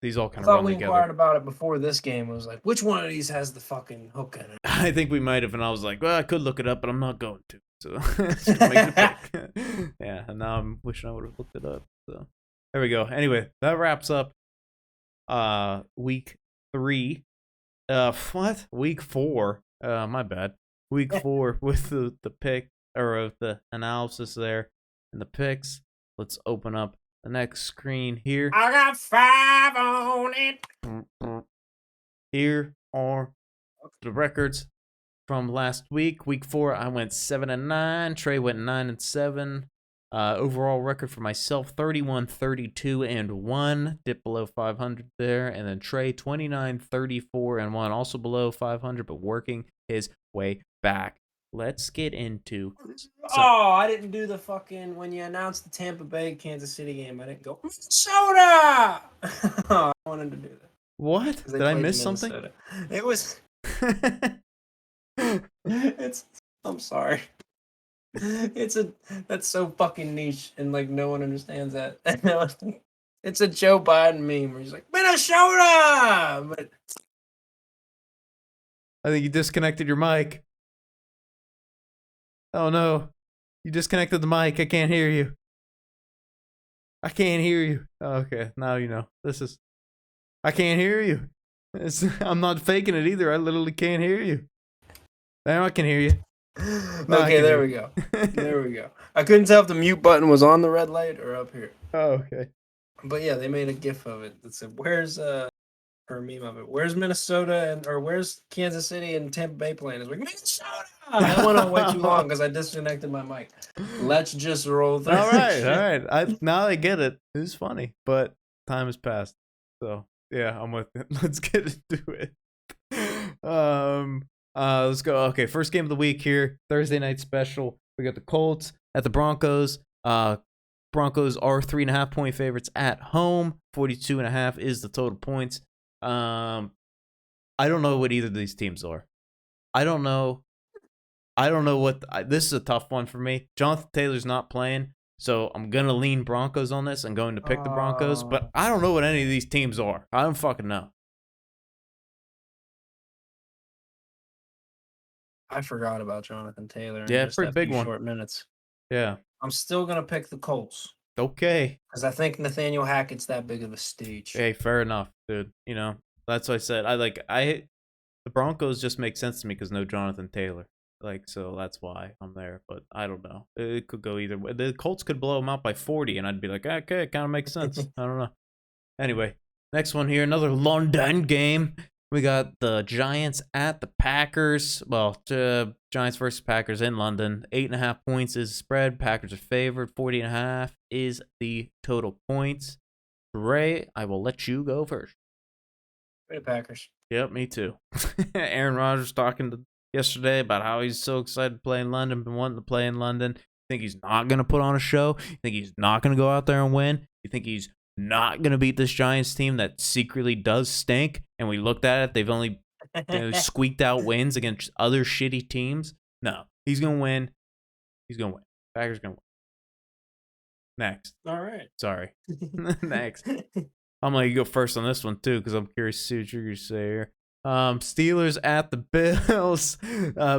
S2: these all kind
S1: of
S2: run
S1: together. I thought we inquired about it before this game. It was which one of these has the fucking hook in it?
S2: I think we might have, and I was like, well, I could look it up, but I'm not going to. So just make it a pick. Yeah, and now I'm wishing I would have looked it up. So there we go. Anyway, that wraps up week 3. Week 4. My bad. Week 4 with the pick or the analysis there and the picks. Let's open up the next screen here.
S1: I got 5 on it.
S2: Here are the records from last week. Week 4, I went 7-9. Trey went 9-7. Overall record for myself, 31-32-1. Dipped below 500 there. And then Trey, 29-34-1. Also below 500, but working his way back. Let's get into...
S1: I didn't do the fucking... When you announced the Tampa Bay Kansas City game, I didn't go, Minnesota! I wanted to do that.
S2: What? Did I miss something?
S1: It was... I'm sorry. That's so fucking niche, and no one understands that. It's a Joe Biden meme where he's like, Minnesota! But
S2: I think you disconnected your mic. Oh no. You disconnected the mic. I can't hear you. I can't hear you. Oh, okay, now you know. I can't hear you. I'm not faking it either. I literally can't hear you. Now I can hear you.
S1: Okay, there we go. There we go. I couldn't tell if the mute button was on the red light or up here.
S2: Oh, okay.
S1: But yeah, they made a GIF of it that said, "Where's or a meme of it? Where's Minnesota or where's Kansas City and Tampa Bay playing?" It's like Minnesota. That went on way too long because I disconnected my mic. Let's just roll through.
S2: All right. Now I get it. It's funny, but time has passed. So yeah, I'm with it. Let's get into it. Let's go. Okay, first game of the week here, Thursday night special. We got the Colts at the Broncos. Broncos are 3.5-point favorites at home. 42.5 is the total points. I don't know what either of these teams are. I don't know what this is a tough one for me. Jonathan Taylor's not playing, so I'm gonna lean Broncos on this. I'm going to pick the Broncos, but I don't know what any of these teams are. I don't fucking know.
S1: I forgot about Jonathan Taylor.
S2: Yeah,
S1: just
S2: pretty
S1: that
S2: big
S1: few
S2: one.
S1: Short minutes.
S2: Yeah.
S1: I'm still gonna pick the Colts
S2: Okay.
S1: because I think Nathaniel Hackett's that big of a stage.
S2: Hey, fair enough, dude. You know, that's what I said. The Broncos just make sense to me because no Jonathan Taylor. Like, so that's why I'm there. But I don't know. It could go either way. The Colts could blow them out by 40, and I'd be like, okay, it kind of makes sense. I don't know. Anyway, next one here, another London game. We got the Giants at the Packers. Well, Giants versus Packers in London. 8.5 points is the spread. Packers are favored. 40.5 is the total points. Ray, I will let you go first.
S1: Way to Packers.
S2: Yep, me too. Aaron Rodgers talking yesterday about how he's so excited to play in London, been wanting to play in London. You think he's not going to put on a show? You think he's not going to go out there and win? You think he's not going to beat this Giants team that secretly does stink? And we looked at it, they've only squeaked out wins against other shitty teams. No, he's going to win. He's going to win. Packers going to win. Next.
S1: All right.
S2: Sorry. Next. I'm going to go first on this one, too, because I'm curious to see what you're going to say here. Steelers at the Bills.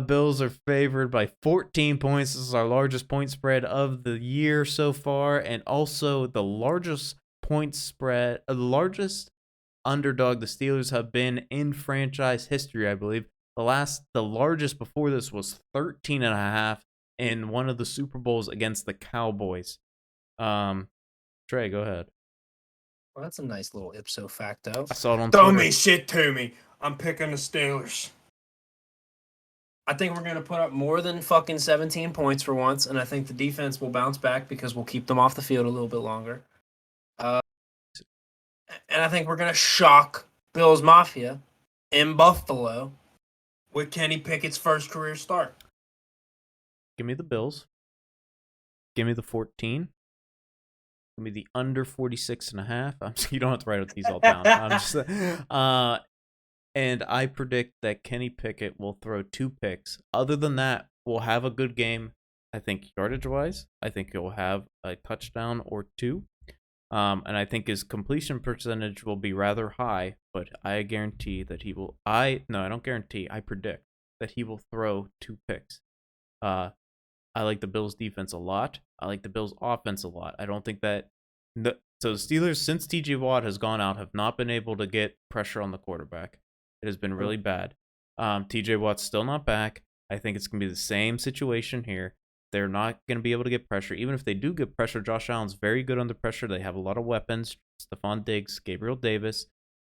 S2: Bills are favored by 14 points. This is our largest point spread of the year so far, and also the largest point spread, the largest underdog the Steelers have been in franchise history, I believe. The largest before this was 13.5 in one of the Super Bowls against the Cowboys. Trey, go ahead.
S1: Well, that's a nice little ipso facto.
S2: I saw it on
S1: Throw
S2: Twitter.
S1: me shit to me. I'm picking the Steelers. I think we're going to put up more than fucking 17 points for once, and I think the defense will bounce back because we'll keep them off the field a little bit longer. And I think we're going to shock Bills Mafia in Buffalo with Kenny Pickett's first career start.
S2: Give me the Bills. Give me the 14. Give me the under 46.5. You don't have to write these all down. I'm just, and I predict that Kenny Pickett will throw 2 picks. Other than that, we'll have a good game. I think yardage-wise, I think he'll have a touchdown or 2. And I think his completion percentage will be rather high, but I guarantee that he will. I don't guarantee. I predict that he will throw 2 picks. I like the Bills' defense a lot. I like the Bills' offense a lot. I don't think that. So the Steelers, since TJ Watt has gone out, have not been able to get pressure on the quarterback. It has been really bad. TJ Watt's still not back. I think it's going to be the same situation here. They're not going to be able to get pressure. Even if they do get pressure, Josh Allen's very good under pressure. They have a lot of weapons. Stephon Diggs, Gabriel Davis,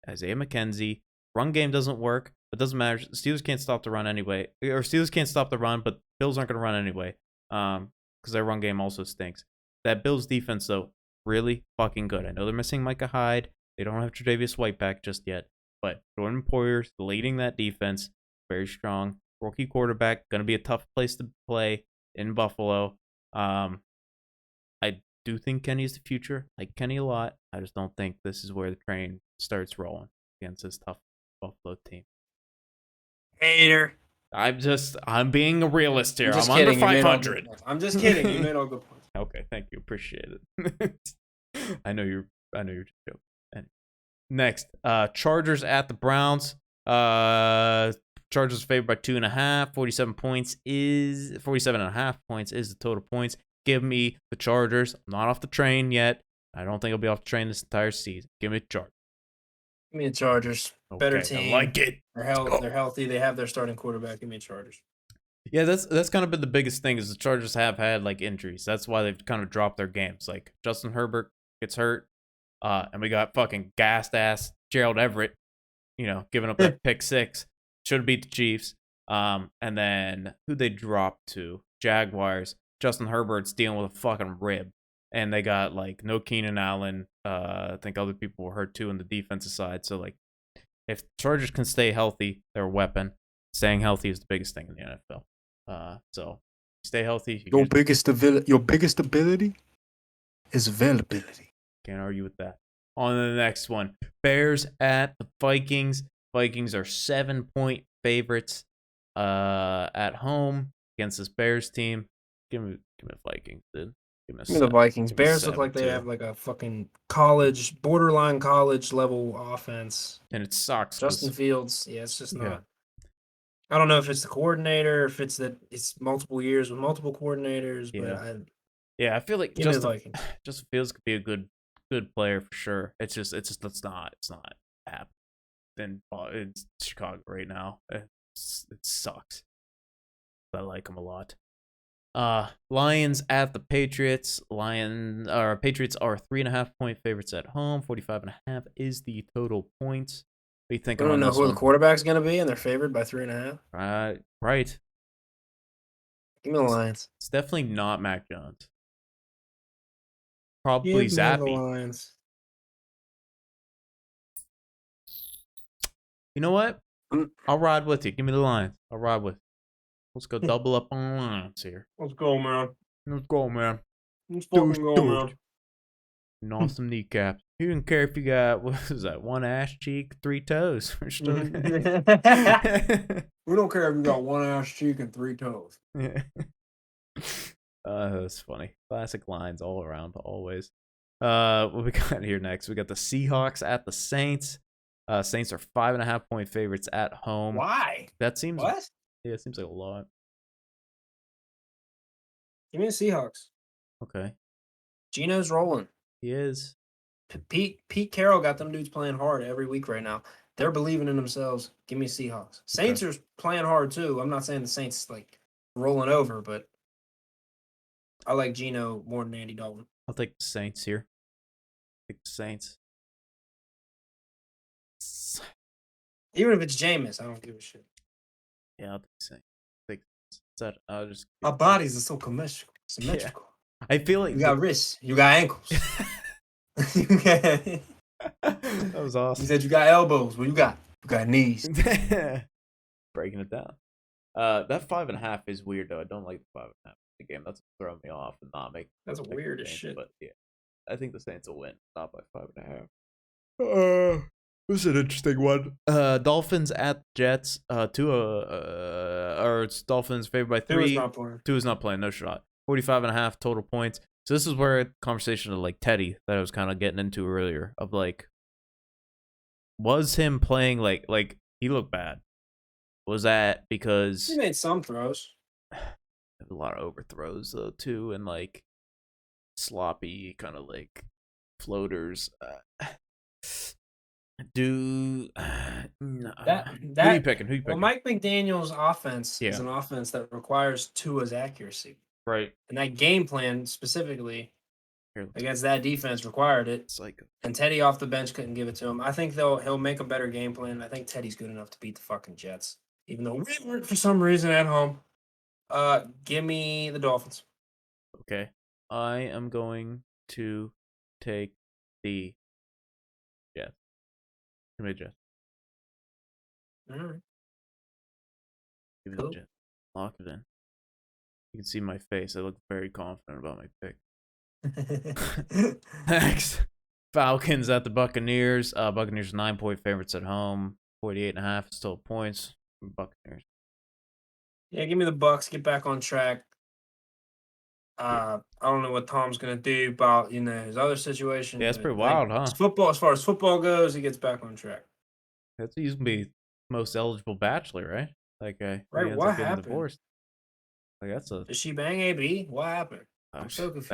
S2: Isaiah McKenzie. Run game doesn't work, but doesn't matter. The Steelers can't stop the run anyway. Or Steelers can't stop the run, but Bills aren't going to run anyway. Because their run game also stinks. That Bills defense, though, really fucking good. I know they're missing Micah Hyde. They don't have Tre'Davious White back just yet. But Jordan Poyer's leading that defense. Very strong. Rookie quarterback. Going to be a tough place to play in Buffalo. I do think Kenny's the future. I like Kenny a lot. I just don't think this is where the train starts rolling against this tough Buffalo team.
S1: Hater.
S2: I'm being a realist here. I'm
S1: kidding.
S2: under 500.
S1: I'm just kidding. You made all good points.
S2: Okay, thank you. Appreciate it. I know you're just joking. Anyway. Next, Chargers at the Browns. Chargers favored by 2.5. 47.5 points is the total points. Give me the Chargers. I'm not off the train yet. I don't think I'll be off the train this entire season. Give me the Chargers.
S1: Give me the Chargers. Better team.
S2: I like it.
S1: They're healthy. They have their starting quarterback. Give me the Chargers.
S2: Yeah, that's kind of been the biggest thing is the Chargers have had like injuries. That's why they've kind of dropped their games. Like Justin Herbert gets hurt, and we got fucking gassed ass Gerald Everett, giving up that pick 6. Should have beat the Chiefs. And then who they dropped to? Jaguars. Justin Herbert's dealing with a fucking rib, and they got like no Keenan Allen. I think other people were hurt too on the defensive side. So like, if Chargers can stay healthy, they're a weapon. Staying healthy is the biggest thing in the NFL. So stay healthy.
S3: Your biggest ability is availability.
S2: Can't argue with that. On to the next one. Bears at the Vikings. Vikings are 7-point favorites at home against this Bears team. Give me the Vikings, dude. Give me
S1: the Vikings.
S2: give me
S1: Bears look like they
S2: 7-2.
S1: have like a fucking borderline college level offense.
S2: And it sucks.
S1: Justin Fields, it's just
S2: Yeah.
S1: not. I don't know if it's the coordinator, if it's that it's multiple years with multiple coordinators, but
S2: I feel like
S1: give me the Vikings.
S2: Justin Fields could be a good player for sure. It's not happening. And it's Chicago right now. It sucks. I like him a lot. Lions at the Patriots. Patriots are 3.5-point favorites at home. 45.5 is the total points. What do you think?
S1: I don't know who the quarterback's gonna be, and they're favored by 3.5.
S2: Right.
S1: Give me the Lions.
S2: It's definitely not Mac Jones. Probably
S1: Give me
S2: Zappy.
S1: the Lions.
S2: You know what? I'll ride with you. Give me the Lions. I'll ride with you. Let's go double up on Lions here.
S1: Let's go, man.
S2: Let's go, man.
S1: Let's fucking go, man.
S2: Gnaw some kneecaps. You don't care if you got, what is that, one ass cheek, 3 toes.
S1: We don't care if you got one ass cheek and 3 toes.
S2: That's funny. Classic lines all around, always. What we got here next? We got the Seahawks at the Saints. Saints are 5.5-point favorites at home.
S1: Why?
S2: That seems
S1: what?
S2: Yeah, it seems like a lot.
S1: Give me the Seahawks.
S2: Okay.
S1: Gino's rolling.
S2: He is.
S1: Pete Carroll got them dudes playing hard every week right now. They're believing in themselves. Give me Seahawks. Saints are playing hard too. I'm not saying the Saints like rolling over, but I like Gino more than Andy Dalton.
S2: I'll take the Saints here. Take the Saints.
S1: Even if it's Jameis, I don't give a shit.
S2: Yeah, I'll take the Saints. I'll just.
S1: Our bodies are so symmetrical.
S2: Yeah. I feel like
S1: you got wrists, you got ankles.
S2: That was awesome.
S1: You said you got elbows. Well, you got knees.
S2: Breaking it down. That 5.5 is weird though. I don't like the 5.5 in the game. That's throwing me off and not making.
S1: That's weird as shit.
S2: But yeah, I think the Saints will win, not by 5.5. This is an interesting one. Dolphins at Jets. It's Dolphins favored by 3. Two is not playing. No shot. 45.5 total points. So this is where conversation of like Teddy that I was kind of getting into earlier of like, was him playing like he looked bad? Was that because
S1: he made some throws?
S2: A lot of overthrows though too, and like sloppy kind of like floaters. Who you picking?
S1: Well, Mike McDaniel's offense is an offense that requires Tua's accuracy.
S2: Right.
S1: And that game plan specifically against that defense required it. And Teddy off the bench couldn't give it to him. I think he'll make a better game plan. I think Teddy's good enough to beat the fucking Jets, even though we weren't for some reason at home. Give me the Dolphins.
S2: Okay. I am going to take the Jets. Give me the Jets.
S1: All right.
S2: Give me the Jets. Lock it in. You can see my face. I look very confident about my pick. Next. Falcons at the Buccaneers. Buccaneers 9-point favorites at home. 48.5 is total points. Buccaneers.
S1: Yeah, give me the Bucs. Get back on track. I don't know what Tom's gonna do about his other situation.
S2: Yeah, it's pretty wild, huh?
S1: As far as football goes, he gets back on track.
S2: He's gonna be most eligible bachelor, right? Like,
S1: right? What happened?
S2: Divorced. Like
S1: Did she bang AB? What happened? I'm so confused.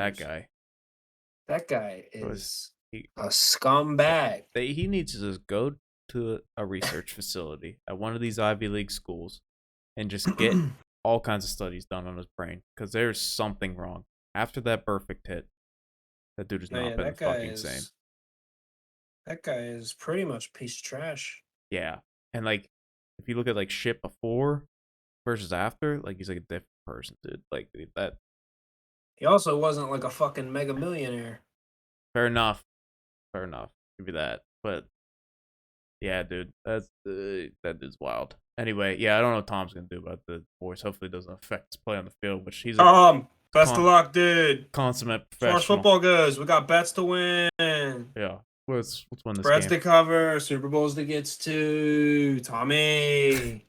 S2: That guy
S1: is a scumbag.
S2: He needs to just go to a research facility at one of these Ivy League schools and just get all kinds of studies done on his brain, because there's something wrong. After that perfect hit, that dude has not been fucking same.
S1: That guy is pretty much a piece of trash.
S2: Yeah, and like if you look at like shit before versus after, like he's like a different person, dude. Like that.
S1: He also wasn't like a fucking mega millionaire.
S2: Fair enough. Give you that, but yeah, dude, that dude's wild. Anyway, yeah, I don't know what Tom's gonna do about the divorce. Hopefully, it doesn't affect his play on the field. But he's
S1: best of luck, dude.
S2: Consummate professional.
S1: As far as football goes, we got bets to win.
S2: Yeah, Let's win this
S1: Spreads
S2: game.
S1: to cover, Super Bowls to gets to Tommy.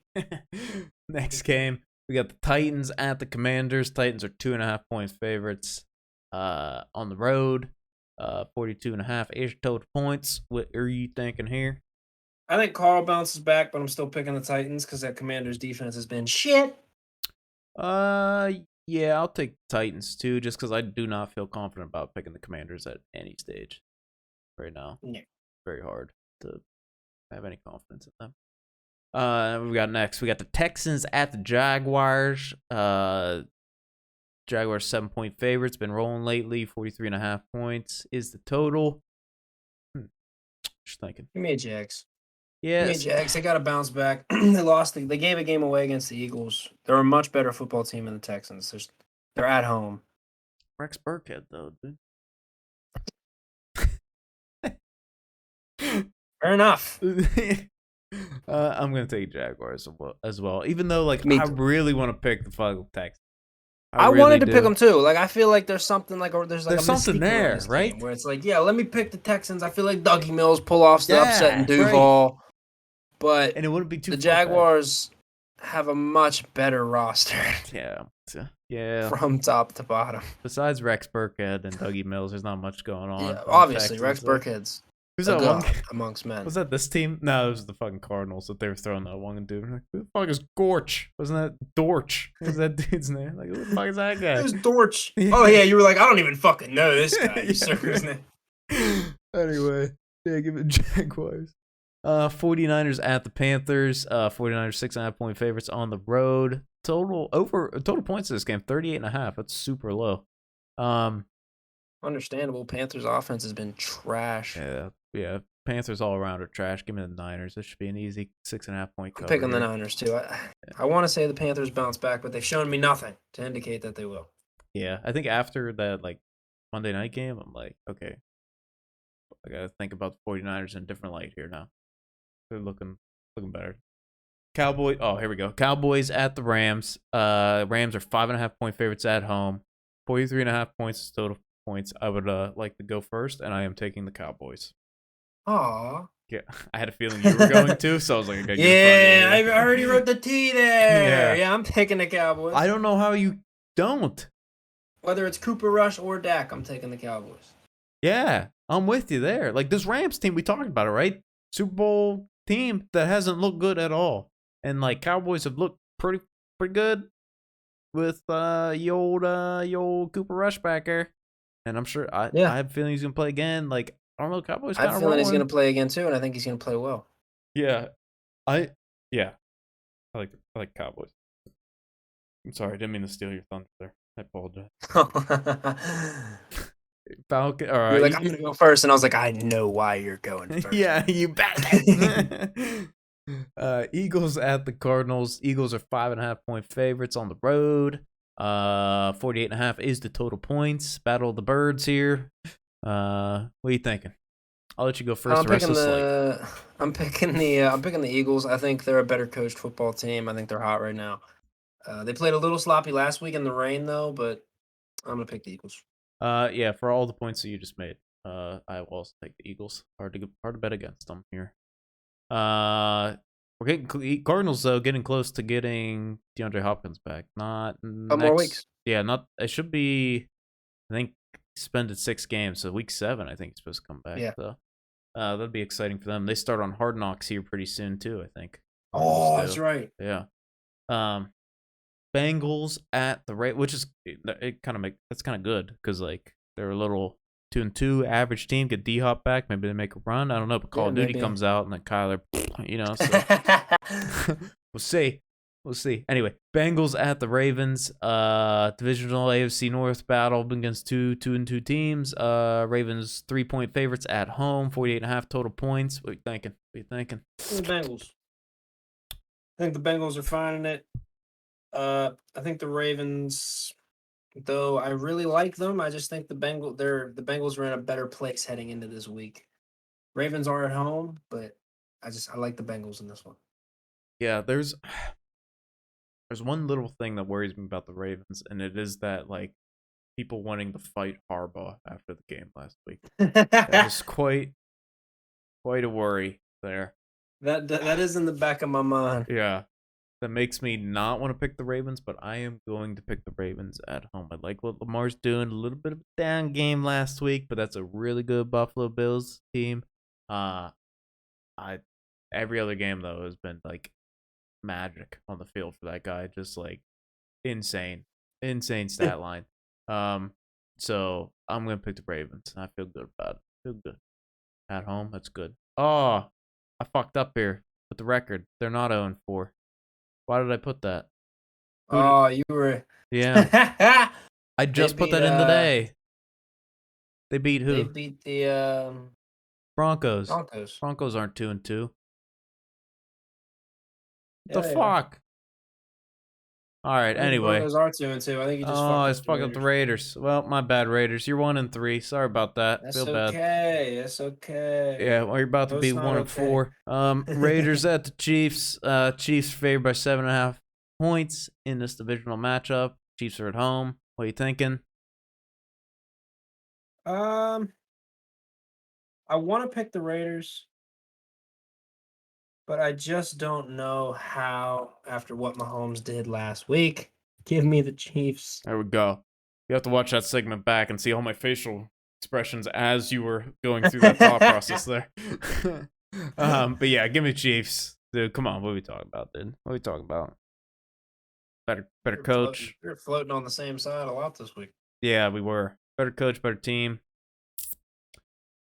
S2: Next game, we got the Titans at the Commanders. Titans are 2.5-point favorites on the road. 42.5-ish total points. What are you thinking here?
S1: I think Carl bounces back, but I'm still picking the Titans because that Commanders defense has been shit.
S2: Yeah, I'll take the Titans too, just because I do not feel confident about picking the Commanders at any stage right now.
S1: Yeah.
S2: Very hard to have any confidence in them. We got the Texans at the Jaguars. Jaguars 7-point favorites. Been rolling lately. 43.5 points is the total. Just thinking.
S1: Give me a Jags.
S2: Yes.
S1: Give me a Jags. They got to bounce back. They lost. They gave a game away against the Eagles. They're a much better football team than the Texans. They're at home.
S2: Rex Burkhead though, dude.
S1: Fair enough.
S2: I'm gonna take Jaguars as well. Even though, like,
S1: Me
S2: I
S1: too.
S2: really want to pick the fucking Texans.
S1: I
S2: really
S1: wanted to
S2: do.
S1: pick them too. Like, I feel like there's something like there's
S2: There's
S1: a
S2: something
S1: mystique
S2: there,
S1: around this
S2: right?
S1: game where it's like, yeah, let me pick the Texans. I feel like Dougie Mills pull off the
S2: Yeah,
S1: upset in
S2: right.
S1: Duval, but
S2: And it wouldn't be too
S1: the
S2: far back.
S1: Jaguars have a much better roster
S2: Yeah.
S1: from top to bottom.
S2: Besides Rex Burkhead and Dougie Mills, there's not much going on.
S1: Yeah,
S2: for the
S1: obviously,
S2: Texans.
S1: Rex Burkhead's
S2: Who's
S1: a
S2: that one?
S1: god amongst men.
S2: Was that this team? No, it was the fucking Cardinals that they were throwing that one dude. Like, who the fuck is Gorch? Wasn't that Dorch? What was that dude's name? Like, who the fuck is that guy?
S1: It was Dorch. Oh yeah, you were like, I don't even fucking know this guy. You
S2: Yeah,
S1: sucker his name.
S2: Anyway, yeah, give it Jaguars. 49ers at the Panthers. 49ers 6.5-point favorites on the road. Total points in this game 38.5. That's super low.
S1: Understandable. Panthers offense has been trash.
S2: Yeah. Panthers all around are trash. Give me the Niners. This should be an easy 6.5-point
S1: I'm
S2: cover.
S1: picking the
S2: here.
S1: Niners too. I want to say the Panthers bounce back, but they've shown me nothing to indicate that they will.
S2: Yeah, I think after that like Monday night game, I'm like, okay, I gotta think about the 49ers in a different light here now. They're looking better. Cowboys. Oh, here we go. Cowboys at the Rams. Rams are 5.5-point favorites at home. 43.5 points is total points. I would like to go first, and I am taking the Cowboys.
S1: Aw.
S2: Yeah, I had a feeling you were going to, so I was like, I gotta get
S1: Yeah,
S2: in front of you
S1: I
S2: here.
S1: already wrote the T there.
S2: Yeah.
S1: Yeah, I'm picking the Cowboys.
S2: I don't know how you don't.
S1: Whether it's Cooper Rush or Dak, I'm taking the Cowboys.
S2: Yeah, I'm with you there. Like this Rams team, we talked about it, right? Super Bowl team that hasn't looked good at all, and like Cowboys have looked pretty good with your old Cooper Rush back there, and I'm sure I have a feeling he's gonna play again. Like I don't know, Cowboys.
S1: I have a feeling he's going to play again too, and I think he's going to play well.
S2: Yeah, I like Cowboys. I'm sorry, I didn't mean to steal your thunder there. I apologize. Falcon. All right.
S1: You're like, I'm going to go first, and I was like, I know why you're going first.
S2: Yeah, you bet. Eagles at the Cardinals. Eagles are 5.5-point favorites on the road. 48.5 is the total points. Battle of the Birds here. What are you thinking? I'll let you go first.
S1: I'm picking the Eagles. I think they're a better coached football team. I think they're hot right now. They played a little sloppy last week in the rain though, but I'm gonna pick the Eagles.
S2: Yeah, for all the points that you just made, I will also take the Eagles. Hard to bet against them here. We're getting Cardinals though, getting close to getting DeAndre Hopkins back. Not
S1: more weeks.
S2: Yeah, not. It should be. I think suspended 6 games, so week 7. I think he's supposed to come back.
S1: Yeah.
S2: So that'd be exciting for them. They start on Hard Knocks here pretty soon too. I think.
S1: Oh, that's right.
S2: Yeah. Bengals at the rate, which is that's kind of good because like they're a little 2-2 average team. Get D-Hop back, maybe they make a run. I don't know, but Call of Duty comes out and then Kyler, so we'll see. Anyway, Bengals at the Ravens. Divisional AFC North battle against 2-2 teams. Ravens 3-point favorites at home. 48.5 total points. What are you thinking?
S1: The Bengals. I think the Bengals are finding it. I think the Ravens, though I really like them, I just think the Bengals are in a better place heading into this week. Ravens are at home, but I like the Bengals in this one.
S2: Yeah, there's one little thing that worries me about the Ravens, and it is that like people wanting to fight Harbaugh after the game last week. That was quite quite a worry there.
S1: That is in the back of my mind.
S2: Yeah. That makes me not want to pick the Ravens, but I am going to pick the Ravens at home. I like what Lamar's doing. A little bit of a down game last week, but that's a really good Buffalo Bills team. Every other game though has been like magic on the field for that guy. Just like insane stat line. So I'm gonna pick the Ravens. I feel good about it. Feel good at home. That's good. Oh, I fucked up here with the record. They're not 0-4. Why did I put that?
S1: Oh, you were.
S2: Yeah. I just put that in today. They beat who?
S1: They beat the
S2: Broncos.
S1: Broncos.
S2: Broncos aren't 2-2.
S1: Yeah,
S2: The
S1: they
S2: fuck? All right.
S1: I think
S2: Anyway.
S1: Broncos are 2-2. I think you just
S2: fucked up the Raiders. Well, my bad, Raiders. You're 1-3. Sorry about that.
S1: That's
S2: Feel bad.
S1: okay. That's okay.
S2: Yeah, well, you're about to
S1: No,
S2: be
S1: it's not
S2: 1-4. Raiders at the Chiefs. Chiefs favored by 7.5 points in this divisional matchup. Chiefs are at home. What are you thinking?
S1: I want to pick the Raiders, but I just don't know how after what Mahomes did last week. Give me the Chiefs.
S2: There we go. You have to watch that segment back and see all my facial expressions as you were going through that thought process there. But yeah, give me Chiefs. Dude, come on. What are we talking about, dude? What are we talking about? Better coach.
S1: You're floating on the same side a lot this week.
S2: Yeah, we were. Better coach, better team.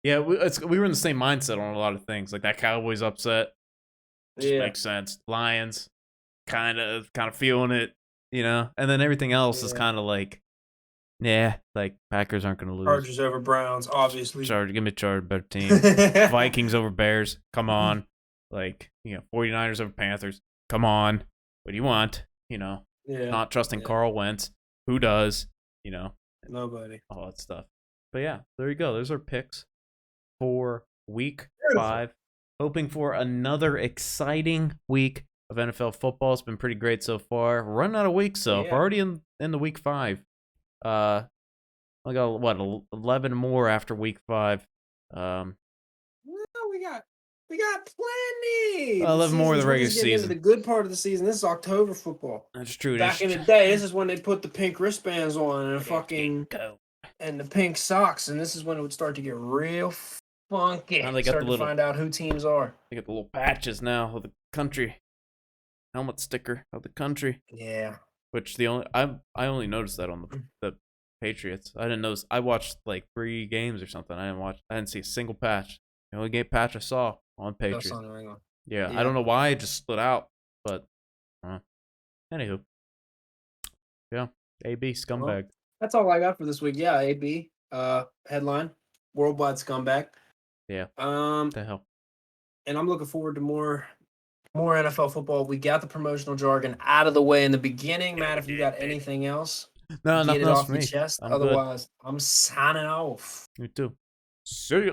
S2: Yeah, we were in the same mindset on a lot of things. Like that Cowboys upset. Just makes sense. Lions, kind of feeling it, you know? And then everything else is kind of like, yeah, like Packers aren't going to lose.
S1: Chargers over Browns, obviously.
S2: Give me Chargers, better team. Vikings over Bears. Come on. Like, 49ers over Panthers. Come on. What do you want? Not trusting Carl Wentz. Who does?
S1: Nobody.
S2: All that stuff. But yeah, there you go. Those are picks for week 5. Hoping for another exciting week of NFL football. It's been pretty great so far. We're running out of weeks, so we're already in the week 5. I got 11 more after week 5.
S1: No, we got plenty.
S2: 11 more of the regular season.
S1: The good part of the season. This is October football.
S2: That's true.
S1: Back in the day, this is when they put the pink wristbands on and the pink socks, and this is when it would start to get real funky.
S2: Now they got
S1: to find out who teams are.
S2: They got the little patches now of the country helmet sticker of the country.
S1: Yeah.
S2: Which I only noticed that on the Patriots. I didn't notice. I watched like 3 games or something. I didn't see a single patch. The only game patch I saw on Patriots. Yeah, I don't know why it just split out, but anywho. Yeah, AB scumbag.
S1: Well, that's all I got for this week. Yeah, AB headline, worldwide scumbag.
S2: Yeah. What the hell?
S1: And I'm looking forward to more NFL football. We got the promotional jargon out of the way in the beginning. Matt, if you got anything else,
S2: no,
S1: get
S2: nothing
S1: it
S2: else
S1: off
S2: for
S1: your
S2: me.
S1: chest. Otherwise, I'm signing off.
S2: You too. See ya.